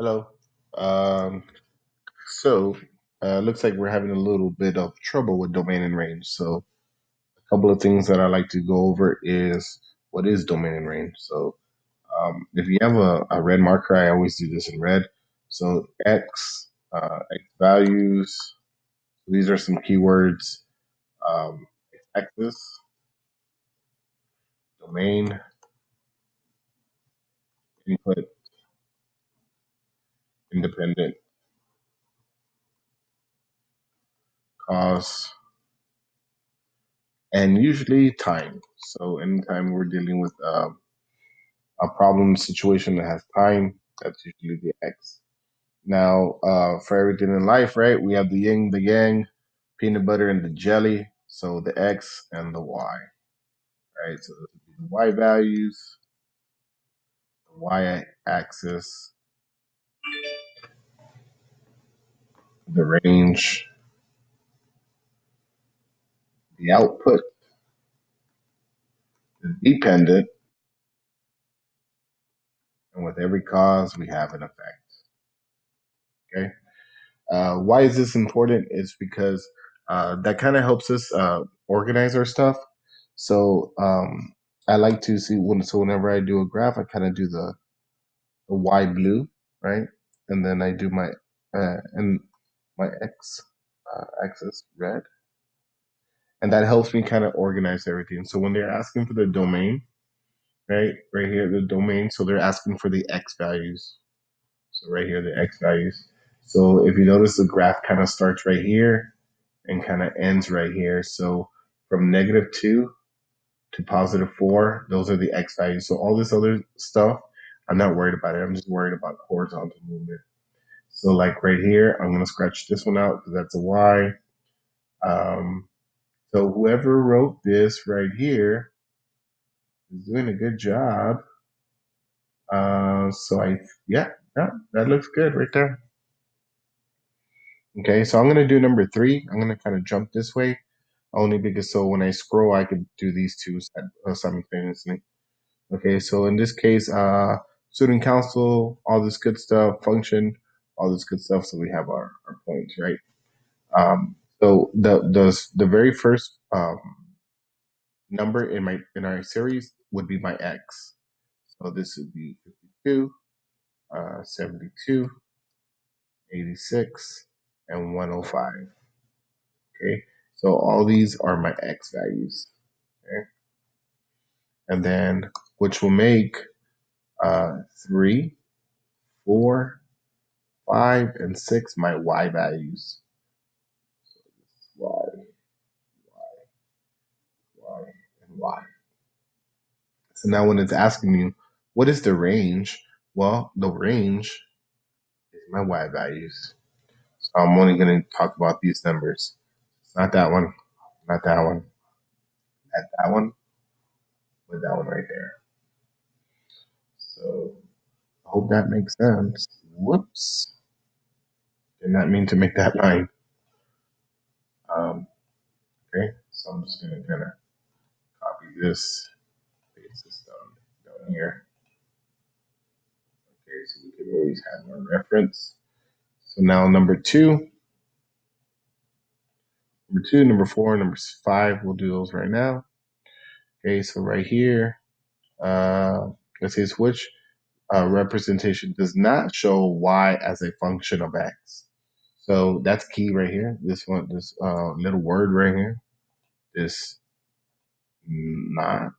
Hello. Um, so, looks like we're having a little bit of trouble with domain and range. So, a couple of things that I like to go over is what is domain and range. So, if you have a red marker, I always do this in red. So, x values, these are some keywords. Axis, domain, input, independent, cause, and usually time. So, anytime we're dealing with a problem situation that has time, that's usually the X. Now, for everything in life, right, we have the yin, the yang, peanut butter, and the jelly. So the X and the Y, right? So those would be the Y values, the Y axis, the range, the output, the dependent, and with every cause, we have an effect. Okay. Why is this important? It's because that kind of helps us organize our stuff. So I like to see whenever I do a graph, I kind of do the Y blue, right, and then I do my X axis red, and that helps me kind of organize everything. So when they're asking for the domain, right here, the domain, so they're asking for the X values. So right here, the X values. So if you notice, the graph kind of starts right here and kind of ends right here. So from -2 to +4, those are the X values. So all this other stuff, I'm not worried about it. I'm just worried about horizontal movement. So like right here, I'm going to scratch this one out because that's a Y. Um, so whoever wrote this right here is doing a good job. Yeah, that looks good right there. Okay, so I'm going to do number 3. I'm going to kind of jump this way only because so when I scroll, I could do these two simultaneously. Okay, so in this case, student council, all this good stuff, function, all this good stuff. So we have our points, right? So the very first number in our series would be my x. So this would be 52, 72, 86, and 105. Okay, so all these are my x values. Okay, and then which will make 3, 4, 5, and 6 my y values. So this is y, y, and y. So now when it's asking you, what is the range? Well, the range is my y values. So I'm only going to talk about these numbers. It's not that one, not that one, not that one, but that one right there. So I hope that makes sense. Whoops. Did not mean to make that line. Um, okay, so I'm just going to kind of copy this, paste this down here. Okay, so we can always have our reference. So now number 4, number 5, we'll do those right now. Okay, so right here, let's say which representation does not show y as a function of x. So that's key right here. This one, this little word right here, this not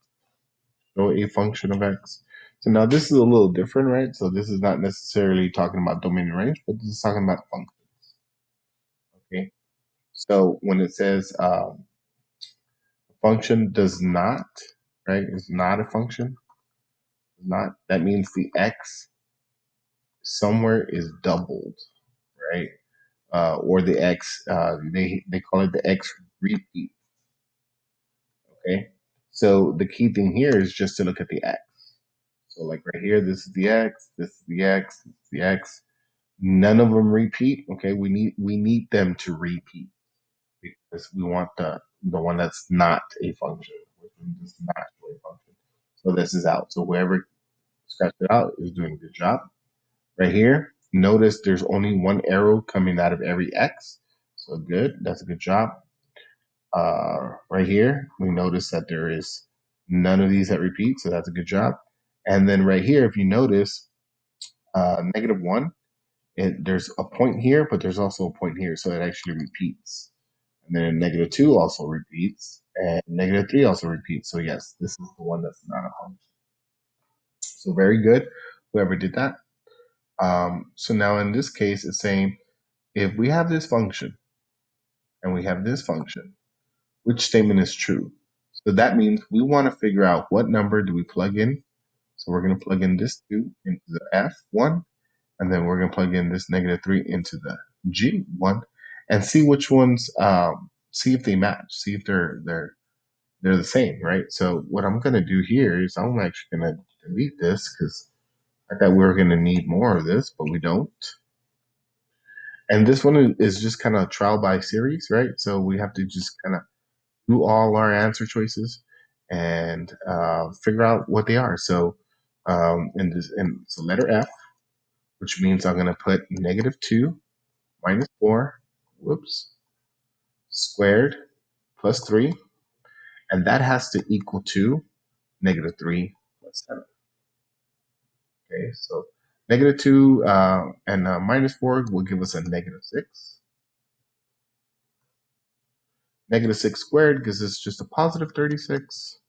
show a function of x. So now this is a little different, right? So this is not necessarily talking about domain and range, but this is talking about functions. Okay. So when it says function does not, right, is not a function, not, that means the x somewhere is doubled, right? Or the x, they call it the x repeat. Okay. So the key thing here is just to look at the x. So like right here, this is the x, this is the x, this is the x. None of them repeat. Okay, we need them to repeat because we want the one that's not a function, which one does not show a function. So this is out. So whoever scratched it out is doing a good job. Right here, Notice there's only one arrow coming out of every X. So good. That's a good job. Right here, we notice that there is none of these that repeat. So that's a good job. And then right here, if you notice, -1, there's a point here, but there's also a point here. So it actually repeats. And then -2 also repeats. And -3 also repeats. So yes, this is the one that's not a function. So very good, whoever did that. So now in this case, it's saying if we have this function and we have this function, which statement is true? So that means we want to figure out what number do we plug in. So we're going to plug in this 2 into the F1, and then we're going to plug in this -3 into the G1, and see which ones, see if they match, see if they're the same, right? So what I'm going to do here is I'm actually going to delete this because I thought we were going to need more of this, but we don't. And this one is just kind of trial by series, right? So we have to just kind of do all our answer choices and figure out what they are. So so letter F, which means I'm going to put -2 minus 4, whoops, squared plus 3, and that has to equal to -3 plus 7. Okay, so -2 and -4 will give us a -6. -6 squared gives us just a positive 36,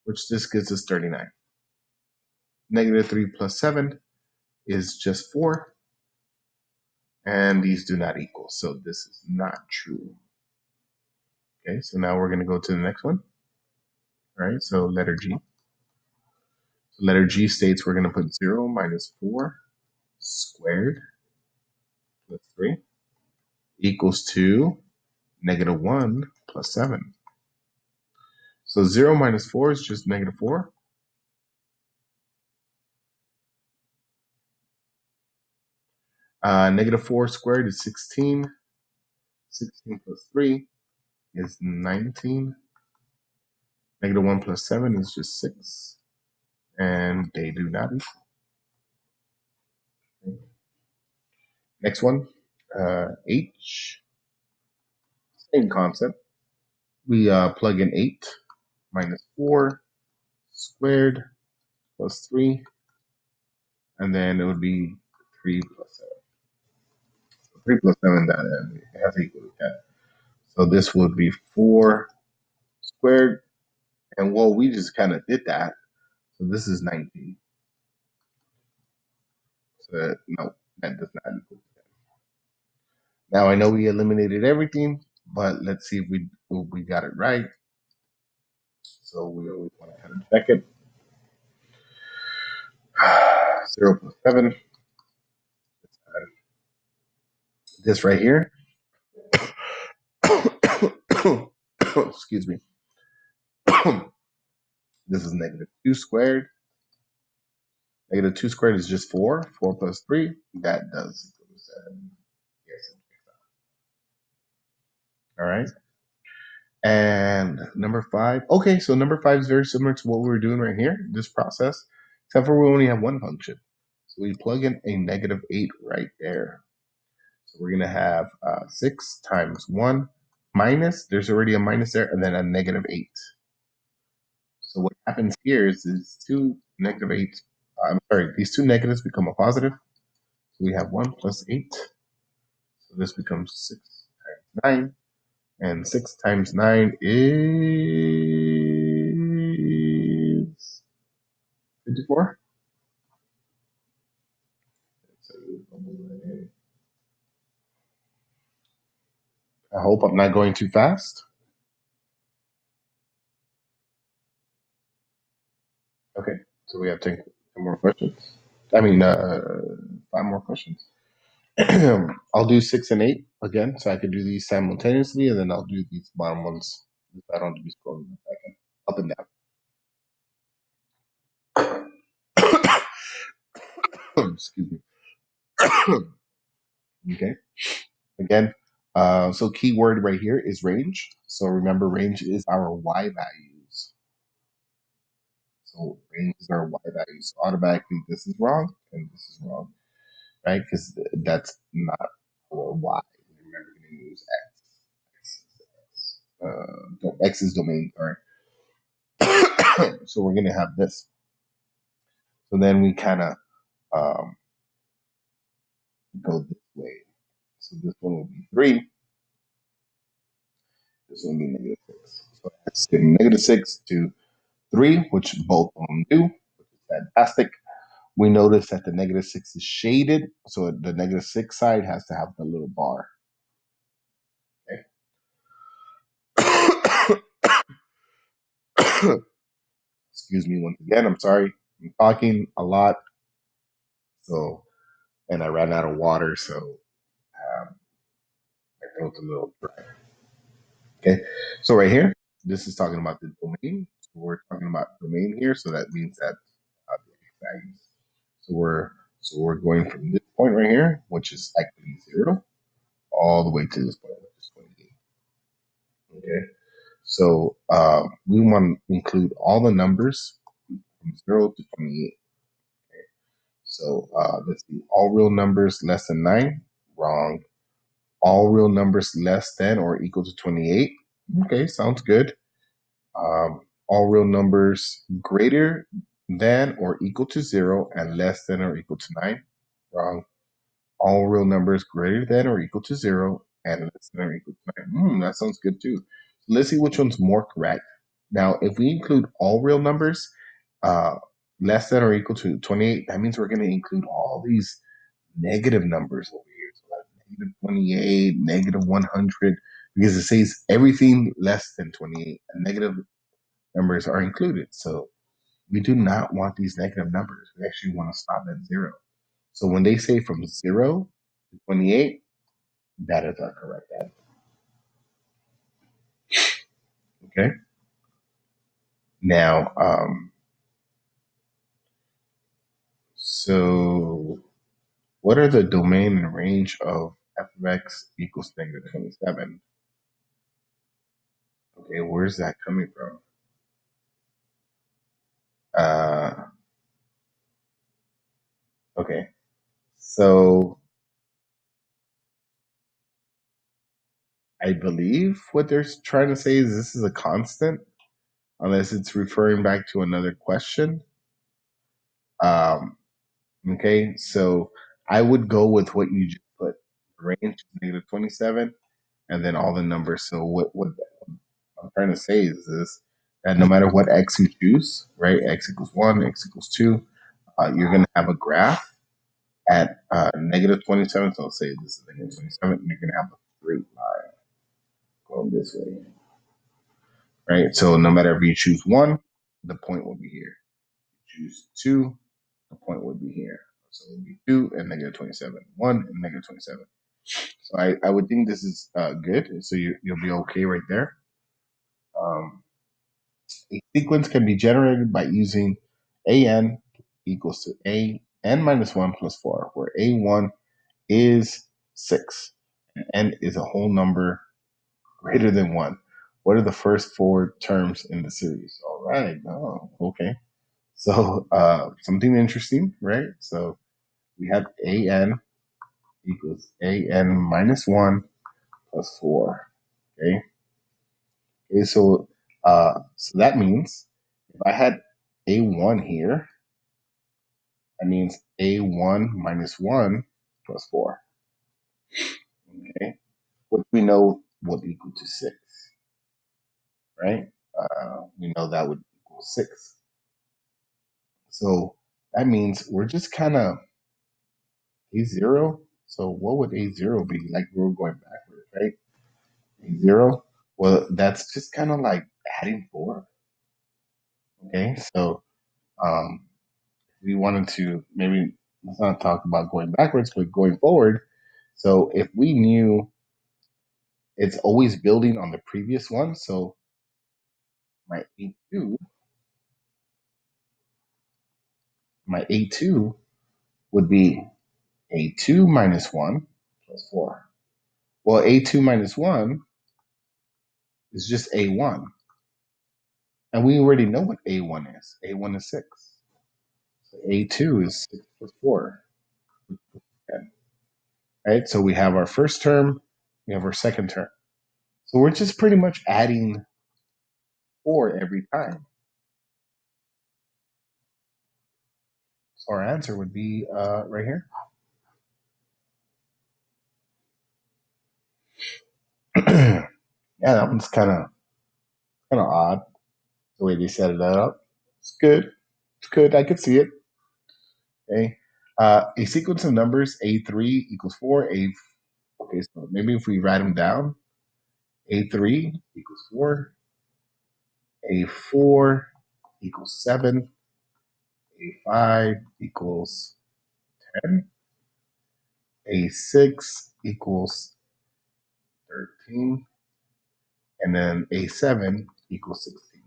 which this gives us 39. -3 plus 7 is just 4, and these do not equal. So this is not true. Okay, so now we're going to go to the next one. All right, so letter G. So letter G states we're going to put 0 minus 4 squared plus 3 equals to -1 plus 7. So 0 minus 4 is just -4. -4 squared is 16. 16 plus 3 is 19. -1 plus 7 is just 6. And they do not equal. Okay. Next one, H. Same concept. We plug in 8 minus 4 squared plus 3. And then it would be 3 plus 7. So 3 plus 7, that it has to equal to 10. So this would be 4 squared. And well, we just kind of did that. So this is 19. So no, that does not equal to 10. Now I know we eliminated everything, but let's see if we got it right. So we always want to kind of check it. 0 plus 7. This right here. Excuse me. This is -2 squared. -2 squared is just 4. 4 plus 3. That does equal 7. Yes. All right. And number 5. Okay, so number 5 is very similar to what we were doing right here, this process, except for we only have one function. So we plug in a -8 right there. So we're going to have 6 times 1 minus, there's already a minus there, and then a -8. So what happens here is these two -8, these two negatives become a positive. So we have 1 plus 8. So this becomes 6 times 9. And 6 times 9 is 54. I hope I'm not going too fast. Okay, so we have 10 more questions. I mean, 5 more questions. I'll do 6 and 8 again, so I can do these simultaneously, and then I'll do these bottom ones if I don't have to be scrolling back up and down. Excuse me. Okay. Again, so keyword right here is range. So remember, range is our y values. So range is our y values. So automatically, this is wrong and this is wrong. right? Because that's not or y. Remember, we're going to use x. X is domain, sorry. So we're going to have this. So then we kind of um, go this way. So this one will be 3. This one will be -6. So it's -6 to 3, which both of them do, which is fantastic. We notice that the -6 is shaded, so the -6 side has to have the little bar. Okay. Excuse me once again. I'm sorry. I'm talking a lot, so and I ran out of water, so my throat's a little dry. Okay, so right here, this is talking about the domain. So we're talking about domain here, so that means that the x values. So we're going from this point right here, which is actually 0, all the way to this point, which is 28. Okay, so we want to include all the numbers from 0 to 28. Okay, so let's see, all real numbers less than 9, wrong. All real numbers less than or equal to 28. Okay, sounds good. All real numbers greater than or equal to 0 and less than or equal to 9. Wrong. All real numbers greater than or equal to 0 and less than or equal to 9. That sounds good too. Let's see which one's more correct. Now, if we include all real numbers uh, less than or equal to 28, that means we're going to include all these negative numbers over here. So like -28, -100, because it says everything less than 28 and negative numbers are included. So we do not want these negative numbers. We actually want to stop at 0. So when they say from 0 to 28, that is our correct answer. Okay. Now, so what are the domain and range of f of x equals -27? Okay, where's that coming from? Uh, okay, so I believe what they're trying to say is this is a constant, unless it's referring back to another question. Um, okay, so I would go with what you just put. The range is -27, and then all the numbers. So what I'm trying to say is this: that no matter what x you choose, right? X equals 1, x equals 2, you're going to have a graph at -27. So let's say this is -27, and you're going to have a straight line going this way, right? So no matter if you choose 1, the point will be here. Choose 2, the point would be here. So it would be 2 and -27, 1 and -27. So I would think this is good. So you'll be okay right there. Um, a sequence can be generated by using an equals to an minus 1 plus 4, where a1 is 6 and n is a whole number greater than 1. What are the first 4 terms in the series? All right. Oh, okay. So something interesting, right? So we have an equals an minus 1 plus 4. Okay. Okay. So that means if I had a1 here, that means a1 minus 1 plus 4. Okay. Which we know would equal to 6, right? We know that would equal 6. So that means we're just kind of a0. So what would a0 be? Like we're going backwards, right? A0. Well, that's just kind of like adding 4. Okay. So um, we wanted to maybe let's not talk about going backwards, but going forward. So if we knew it's always building on the previous one, so my A2, my A2 would be A2 minus 1 plus 4. Well, A2 minus 1 is just A1. And we already know what A1 is. A1 is 6. So A2 is 6 plus 4. right? So we have our first term, we have our second term. So we're just pretty much adding 4 every time. So our answer would be right here. Yeah, that one's kind of odd the way they set it up. It's good. It's good. I could see it. Okay. A sequence of numbers A3 equals 4. Okay, so maybe if we write them down, A3 equals 4, A4 equals 7, A5 equals 10, A6 equals 13, and then A7 equals 16.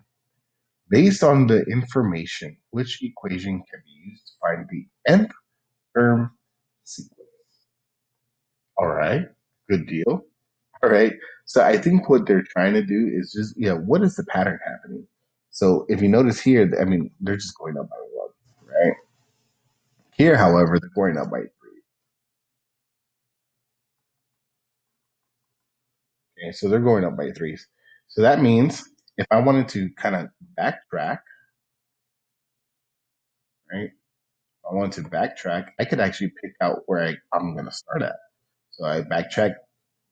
Based on the information, which equation can be used to find the nth term sequence? All right, good deal. All right. So I think what they're trying to do is just, yeah, what is the pattern happening? So if you notice here, I mean, they're just going up by one, right? Here, however, they're going up by three. Okay, so they're going up by threes. So that means if I wanted to kind of backtrack, right? If I wanted to backtrack, I could actually pick out where I'm going to start at. So I backtrack,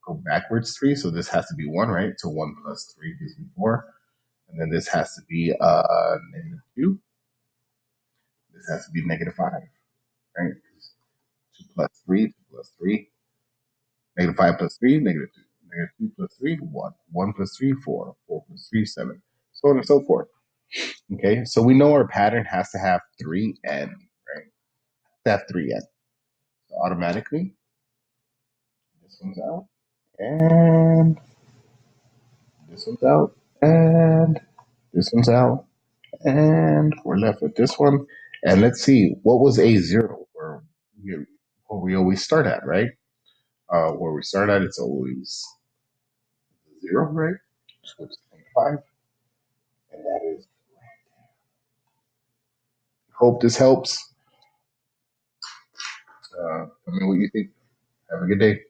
go backwards three. So this has to be one, right? So one plus three gives me four. And then this has to be negative two. This has to be negative five, right? 2 plus 3, 2 plus 3, negative 5 plus 3, negative 2, negative 2 plus 3, 1, 1 plus 3, 4, 4 plus 3, 7, so on and so forth. Okay, so we know our pattern has to have 3n, right? To have 3n. So automatically, this one's out, and this one's out, and this one's out, and we're left with this one. And let's see, what was A0, where we always start at, right? Where we start at, it's always 0, right? So it's 5, and that is. Hope this helps. Tell me what you think. Have a good day.